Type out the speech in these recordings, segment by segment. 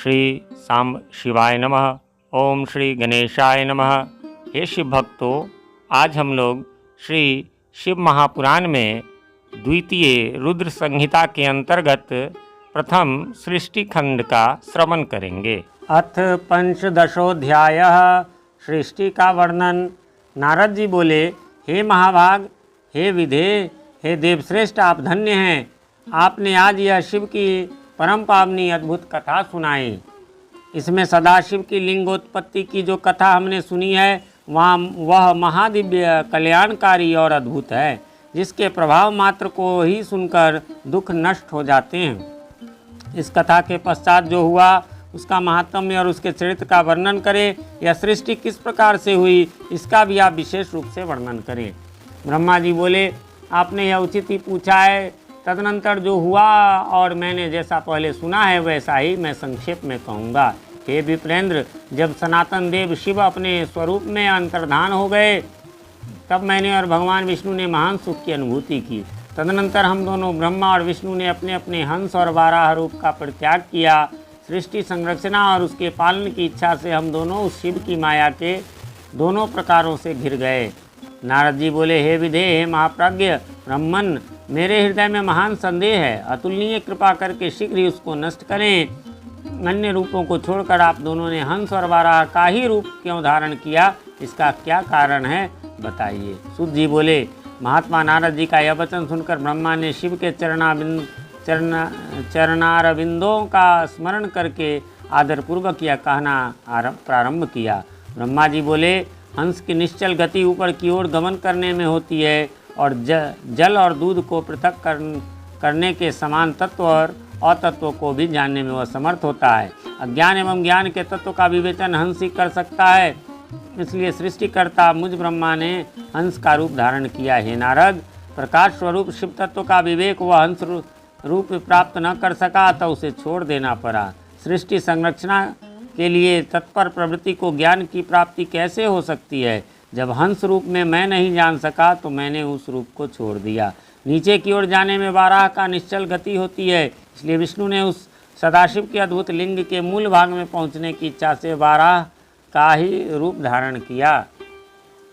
श्री सांब शिवाय नमः। ओम श्री गणेशाय नमः। हे शिव भक्तों, आज हम लोग श्री शिव महापुराण में द्वितीय रुद्र संहिता के अंतर्गत प्रथम सृष्टि खंड का श्रवण करेंगे। अथ पंचदशोध्यायः सृष्टि का वर्णन। नारद जी बोले, हे महाभाग, हे विधे, हे देवश्रेष्ठ, आप धन्य हैं। आपने आज यह शिव की परम पावनी अद्भुत कथा सुनाई। इसमें सदाशिव की लिंगोत्पत्ति की जो कथा हमने सुनी है वह महादिव्य कल्याणकारी और अद्भुत है, जिसके प्रभाव मात्र को ही सुनकर दुख नष्ट हो जाते हैं। इस कथा के पश्चात जो हुआ उसका महात्म्य और उसके चरित्र का वर्णन करें। यह सृष्टि किस प्रकार से हुई इसका भी आप विशेष रूप से वर्णन करें। ब्रह्मा जी बोले, आपने यह उचित ही पूछा है। तदनंतर जो हुआ और मैंने जैसा पहले सुना है वैसा ही मैं संक्षेप में कहूँगा। हे विप्रेंद्र, जब सनातन देव शिव अपने स्वरूप में अंतर्धान हो गए तब मैंने और भगवान विष्णु ने महान सुख की अनुभूति की। तदनंतर हम दोनों ब्रह्मा और विष्णु ने अपने अपने हंस और वाराह रूप का परित्याग किया। सृष्टि संरचना और उसके पालन की इच्छा से हम दोनों उस शिव की माया के दोनों प्रकारों से घिर गए। नारद जी बोले, हे विधे, हे महाप्राज्ञ ब्राह्मण, मेरे हृदय में महान संदेह है। अतुलनीय कृपा करके शीघ्र ही उसको नष्ट करें। अन्य रूपों को छोड़कर आप दोनों ने हंस और वाराह का ही रूप क्यों धारण किया? इसका क्या कारण है, बताइए। सूत जी बोले, महात्मा नारद जी का यह वचन सुनकर ब्रह्मा ने शिव के चरणारविंदों का स्मरण करके आदरपूर्वक यह कहना प्रारंभ किया। ब्रह्मा जी बोले, हंस की निश्चल गति ऊपर की ओर गमन करने में होती है और जल और दूध को पृथक करने के समान तत्व और अतत्व को भी जानने में वह समर्थ होता है। अज्ञान एवं ज्ञान के तत्व का विवेचन हंस ही कर सकता है। इसलिए सृष्टिकर्ता मुझ ब्रह्मा ने हंस का रूप धारण किया। हे नारद, प्रकाश स्वरूप शिव तत्व का विवेक वह हंस रूप प्राप्त न कर सका तो उसे छोड़ देना पड़ा। सृष्टि संरक्षणा के लिए तत्पर प्रवृत्ति को ज्ञान की प्राप्ति कैसे हो सकती है? जब हंस रूप में मैं नहीं जान सका तो मैंने उस रूप को छोड़ दिया। नीचे की ओर जाने में वाराह का निश्चल गति होती है, इसलिए विष्णु ने उस सदाशिव के अद्भुत लिंग के मूल भाग में पहुंचने की इच्छा से वाराह का ही रूप धारण किया।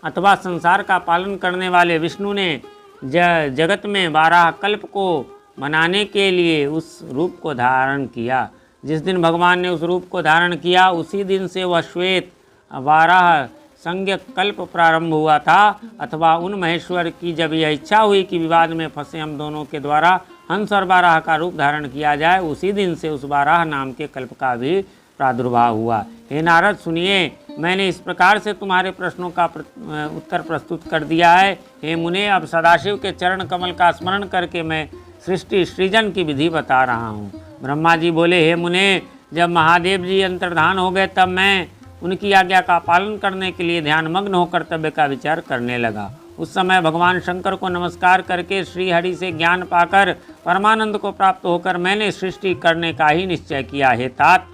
अथवा संसार का पालन करने वाले विष्णु ने जगत में वाराह कल्प को बनाने के लिए उस रूप को धारण किया। जिस दिन भगवान ने उस रूप को धारण किया उसी दिन से वह श्वेत वाराह संज्ञक कल्प प्रारंभ हुआ था। अथवा उन महेश्वर की जब यह इच्छा हुई कि विवाद में फंसे हम दोनों के द्वारा हंस और वाराह का रूप धारण किया जाए, उसी दिन से उस वाराह नाम के कल्प का भी प्रादुर्भाव हुआ। हे नारद, सुनिए, मैंने इस प्रकार से तुम्हारे प्रश्नों का उत्तर प्रस्तुत कर दिया है। हे मुने, अब सदाशिव के चरण कमल का स्मरण करके मैं सृष्टि सृजन की विधि बता रहा हूँ। ब्रह्मा जी बोले, हे मुने, जब महादेव जी अंतर्धान हो गए तब मैं उनकी आज्ञा का पालन करने के लिए ध्यानमग्न होकर कर्तव्य का विचार करने लगा। उस समय भगवान शंकर को नमस्कार करके श्री हरि से ज्ञान पाकर परमानंद को प्राप्त होकर मैंने सृष्टि करने का ही निश्चय किया। हे तात,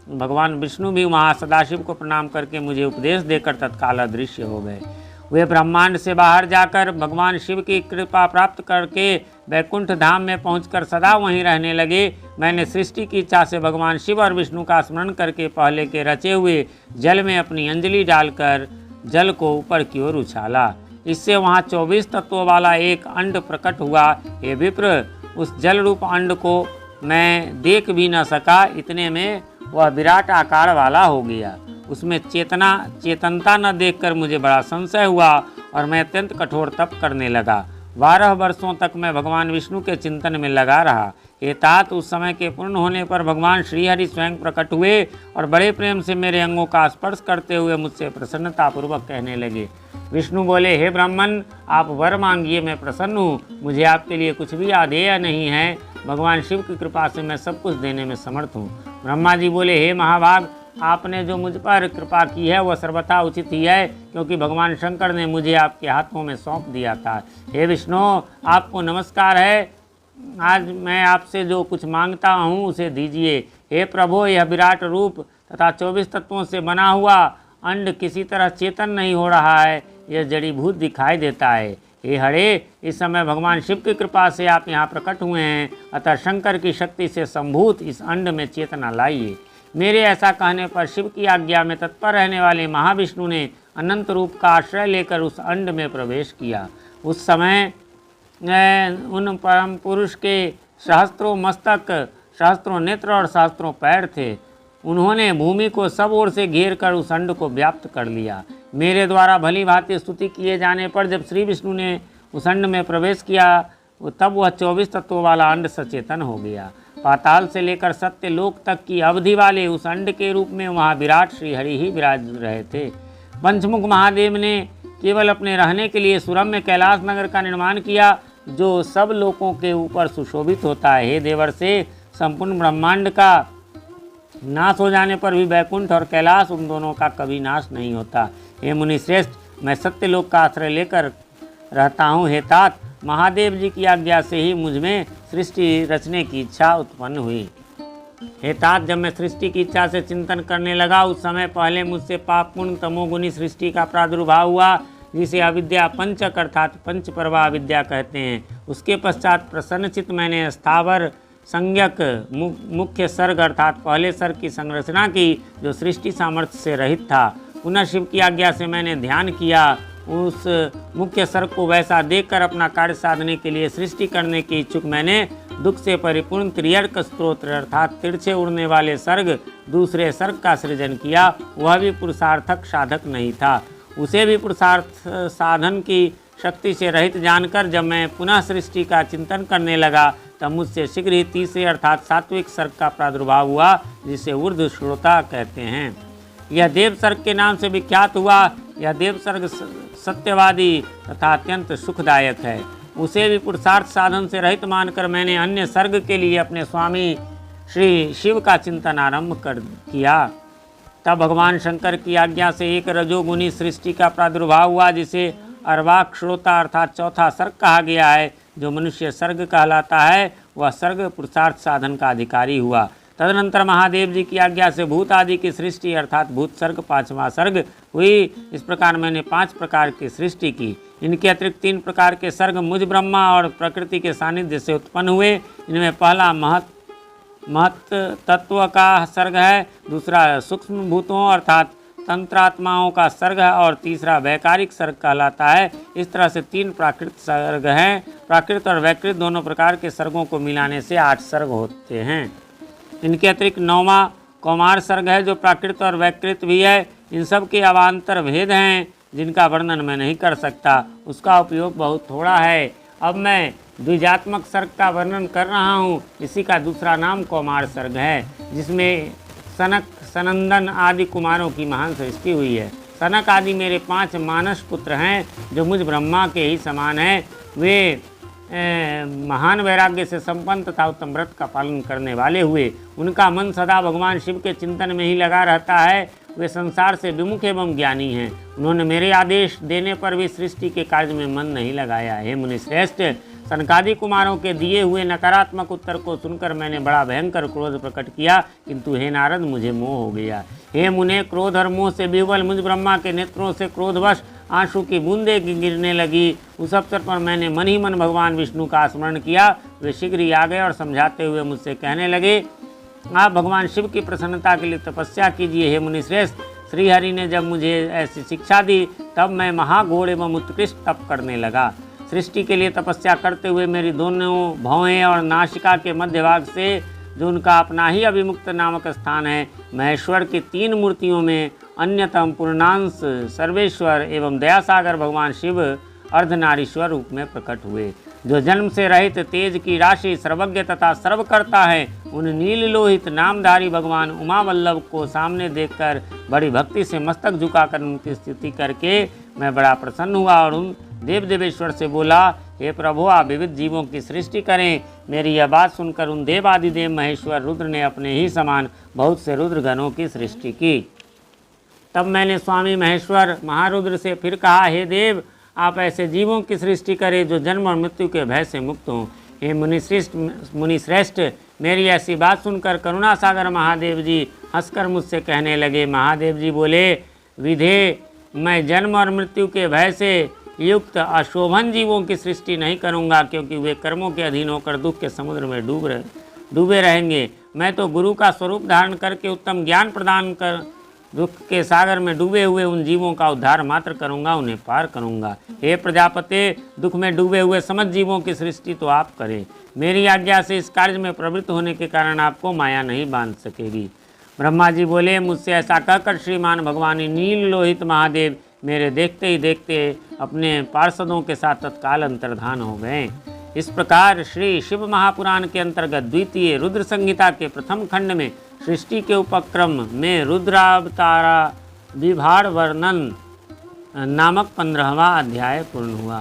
भगवान विष्णु भी वहाँ सदाशिव को प्रणाम करके मुझे उपदेश देकर तत्काल अदृश्य हो गए। वे ब्रह्मांड से बाहर जाकर भगवान शिव की कृपा प्राप्त करके वैकुंठ धाम में पहुंचकर सदा वहीं रहने लगे। मैंने सृष्टि की इच्छा से भगवान शिव और विष्णु का स्मरण करके पहले के रचे हुए जल में अपनी अंजलि डालकर जल को ऊपर की ओर उछाला। इससे वहाँ 24 तत्वों वाला एक अंड प्रकट हुआ। हे विप्र, उस जल रूप अंड को मैं देख भी न सका, इतने में वह विराट आकार वाला हो गया। उसमें चेतनता न देखकर मुझे बड़ा संशय हुआ और मैं अत्यंत कठोर तप करने लगा। 12 वर्षों तक मैं भगवान विष्णु के चिंतन में लगा रहा। हे तात, उस समय के पूर्ण होने पर भगवान श्रीहरि स्वयं प्रकट हुए और बड़े प्रेम से मेरे अंगों का स्पर्श करते हुए मुझसे प्रसन्नतापूर्वक कहने लगे। विष्णु बोले, हे ब्राह्मण, आप वर मांगिए, मैं प्रसन्न हूँ। मुझे आपके लिए कुछ भी आदेय नहीं है। भगवान शिव की कृपा से मैं सब कुछ देने में समर्थ हूँ। ब्रह्मा जी बोले, हे महाभाग, आपने जो मुझ पर कृपा की है वह सर्वथा उचित ही है, क्योंकि भगवान शंकर ने मुझे आपके हाथों में सौंप दिया था। हे विष्णु, आपको नमस्कार है। आज मैं आपसे जो कुछ मांगता हूँ उसे दीजिए। हे प्रभु, यह विराट रूप तथा 24 तत्वों से बना हुआ अंड किसी तरह चेतन नहीं हो रहा है, यह जड़ीभूत दिखाई देता है। हे हरे, इस समय भगवान शिव की कृपा से आप यहाँ प्रकट हुए हैं, अतः शंकर की शक्ति से संभूत इस अंड में चेतना लाइए। मेरे ऐसा कहने पर शिव की आज्ञा में तत्पर रहने वाले महाविष्णु ने अनंत रूप का आश्रय लेकर उस अंड में प्रवेश किया। उस समय उन परम पुरुष के सहस्त्रों मस्तक, सहस्त्रों नेत्र और सहस्त्रों पैर थे। उन्होंने भूमि को सब ओर से घेर कर उस अंड को व्याप्त कर लिया। मेरे द्वारा भली भांति स्तुति किए जाने पर जब श्री विष्णु ने उस अंड में प्रवेश किया तब वह 24 तत्वों वाला अंड सचेतन हो गया। पाताल से लेकर सत्य लोक तक की अवधि वाले उस अंड के रूप में वहाँ विराट श्रीहरि ही विराज रहे थे। पंचमुख महादेव ने केवल अपने रहने के लिए सुरम्य कैलाश नगर का निर्माण किया, जो सब लोकों के ऊपर सुशोभित होता है। हे देवर से, संपूर्ण ब्रह्मांड का नाश हो जाने पर भी वैकुंठ और कैलाश, उन दोनों का कभी नाश नहीं होता। हे मुनिश्रेष्ठ, मैं सत्यलोक का आश्रय लेकर रहता हूँ। हे तात, महादेव जी की आज्ञा से ही मुझ में सृष्टि रचने की इच्छा उत्पन्न हुई। हे तात, जब मैं सृष्टि की इच्छा से चिंतन करने लगा उस समय पहले मुझसे पाप पुण्य तमोगुनी सृष्टि का प्रादुर्भाव हुआ, जिसे अविद्या पंचक अर्थात पंच प्रवाह विद्या कहते हैं। उसके पश्चात प्रसन्नचित मैंने स्थावर संज्ञक मुख्य सर्ग अर्थात पहले सर्ग की संरचना की, जो सृष्टि सामर्थ्य से रहित था। पुनः शिव की आज्ञा से मैंने ध्यान किया। उस मुख्य सर्ग को वैसा देखकर अपना कार्य साधने के लिए सृष्टि करने की इच्छुक मैंने दुख से परिपूर्ण त्रियर्क स्तोत्र अर्थात तिरछे उड़ने वाले सर्ग दूसरे सर्ग का सृजन किया। वह भी पुरुषार्थक साधक नहीं था। उसे भी पुरुषार्थ साधन की शक्ति से रहित जानकर जब मैं पुनः सृष्टि का चिंतन करने लगा तब मुझसे शीघ्र ही तीसरे अर्थात सात्विक सर्ग का प्रादुर्भाव हुआ, जिसे ऊर्ध्व श्रोता कहते हैं। यह देव सर्ग के नाम से विख्यात हुआ। यह देव सर्ग सत्यवादी तथा अत्यंत सुखदायक है। उसे भी पुरुषार्थ साधन से रहित मानकर मैंने अन्य सर्ग के लिए अपने स्वामी श्री शिव का चिंतन आरंभ कर किया। तब भगवान शंकर की आज्ञा से एक रजोगुनी सृष्टि का प्रादुर्भाव हुआ, जिसे अर्वाक श्रोता अर्थात चौथा सर्ग कहा गया है। जो मनुष्य सर्ग कहलाता है वह सर्ग पुरुषार्थ साधन का अधिकारी हुआ। तदनंतर महादेव जी की आज्ञा से भूत आदि की सृष्टि अर्थात भूत सर्ग पांचवा सर्ग हुई। इस प्रकार मैंने 5 प्रकार की सृष्टि की। इनके अतिरिक्त 3 प्रकार के सर्ग मुझ ब्रह्मा और प्रकृति के सानिध्य से उत्पन्न हुए। इनमें पहला महत तत्व का सर्ग है, दूसरा सूक्ष्म भूतों अर्थात तंत्रात्माओं का सर्ग है और तीसरा वैकारिक सर्ग कहलाता है। इस तरह से 3 प्राकृत सर्ग हैं। प्राकृत और वैकृत दोनों प्रकार के सर्गों को मिलाने से 8 सर्ग होते हैं। इनके अतिरिक्त 9वां कौमार सर्ग है, जो प्राकृत और वैकृत भी है। इन सब के अवान्तर भेद हैं जिनका वर्णन मैं नहीं कर सकता, उसका उपयोग बहुत थोड़ा है। अब मैं द्विजात्मक सर्ग का वर्णन कर रहा हूँ। इसी का दूसरा नाम कौमार सर्ग है, जिसमें सनक सनंदन आदि कुमारों की महान सृष्टि हुई है। सनक आदि मेरे 5 मानस पुत्र हैं, जो मुझ ब्रह्मा के ही समान हैं। वे महान वैराग्य से संपन्न तथा उत्तम व्रत का पालन करने वाले हुए। उनका मन सदा भगवान शिव के चिंतन में ही लगा रहता है। वे संसार से विमुख एवं ज्ञानी हैं। उन्होंने मेरे आदेश देने पर भी सृष्टि के कार्य में मन नहीं लगाया। हे मुनिश्रेष्ठ, सनकादि कुमारों के दिए हुए नकारात्मक उत्तर को सुनकर मैंने बड़ा भयंकर क्रोध प्रकट किया, किंतु हे नारद, मुझे मोह हो गया। हे मुने, क्रोध और मोह से विह्वल मुझ ब्रह्मा के नेत्रों से क्रोधवश आंसू की बूंदें गिरने लगी। उस अवसर पर मैंने मन ही मन भगवान विष्णु का स्मरण किया। वे शीघ्र ही आ गए और समझाते हुए मुझसे कहने लगे, आप भगवान शिव की प्रसन्नता के लिए तपस्या कीजिए। हे मुनिश्रेष्ठ, श्रीहरि ने जब मुझे ऐसी शिक्षा दी तब मैं महाघोर एवं उत्कृष्ट तप करने लगा। सृष्टि के लिए तपस्या करते हुए मेरी दोनों भौहें और नासिका के मध्य भाग से, जो उनका अपना ही अभिमुक्त नामक स्थान है, महेश्वर की 3 मूर्तियों में अन्यतम पूर्णांश सर्वेश्वर एवं दयासागर भगवान शिव अर्धनारीश्वर रूप में प्रकट हुए। जो जन्म से रहित तेज की राशि सर्वज्ञ तथा सर्वकर्ता है, उन नील लोहित नामधारी भगवान उमा वल्लभ को सामने देखकर बड़ी भक्ति से मस्तक झुकाकर उनकी स्तुति करके मैं बड़ा प्रसन्न हुआ और उन देव देवेश्वर से बोला, हे प्रभु, आप विविध जीवों की सृष्टि करें। मेरी यह बात सुनकर उन देवादिदेव महेश्वर रुद्र ने अपने ही समान बहुत से रुद्रगणों की सृष्टि की। तब मैंने स्वामी महेश्वर महारुद्र से फिर कहा, हे देव, आप ऐसे जीवों की सृष्टि करें जो जन्म और मृत्यु के भय से मुक्त हों। हे मुनिश्रेष्ठ, मेरी ऐसी बात सुनकर करुणा सागर महादेव जी हंसकर मुझसे कहने लगे। महादेव जी बोले, विधे, मैं जन्म और मृत्यु के भय से युक्त अशोभन जीवों की सृष्टि नहीं करूँगा, क्योंकि वे कर्मों के अधीन होकर दुख के समुद्र में डूबे रहेंगे। मैं तो गुरु का स्वरूप धारण करके उत्तम ज्ञान प्रदान कर दुख के सागर में डूबे हुए उन जीवों का उद्धार मात्र करूंगा, उन्हें पार करूंगा। हे प्रजापते, दुख में डूबे हुए समस्त जीवों की सृष्टि तो आप करें। मेरी आज्ञा से इस कार्य में प्रवृत्त होने के कारण आपको माया नहीं बांध सकेगी। ब्रह्मा जी बोले, मुझसे ऐसा कहकर श्रीमान भगवान नील लोहित महादेव मेरे देखते ही देखते अपने पार्षदों के साथ तत्काल अंतर्धान हो गए। इस प्रकार श्री शिव महापुराण के अंतर्गत द्वितीय रुद्र संहिता के प्रथम खंड में सृष्टि के उपक्रम में रुद्रावतारा विभार वर्णन नामक 15वां अध्याय पूर्ण हुआ।